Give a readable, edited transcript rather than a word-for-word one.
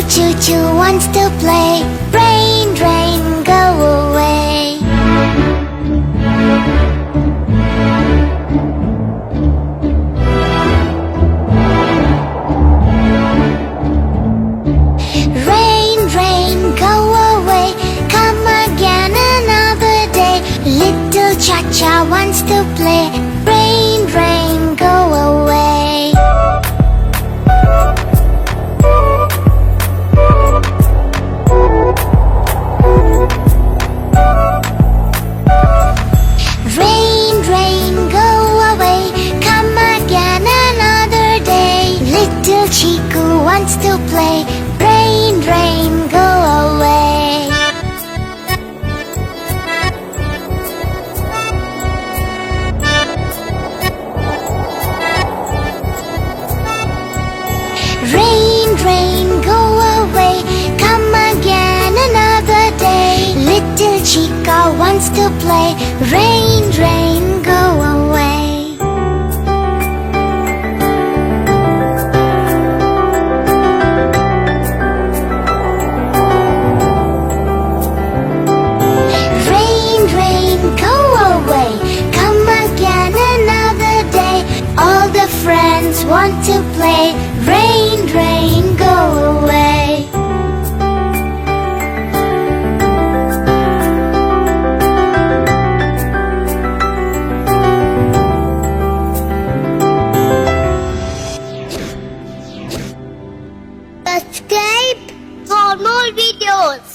choo-choo wants to play. Rain, rain, go away. Rain, rain, go away. Come again another day. Little cha-cha wants to play. Rain, rain, go away. Rain, rain, go away. Come again another day. Little Chiku wants to play. Rain, rain, go away. Rain, rain, go away. Come again another day. Little Chica wants to play. Rain, rain, go away. Rain, rain, go away. Come again another day. All the friends want to play. Rain, rain, go away. Subscribe for more videos.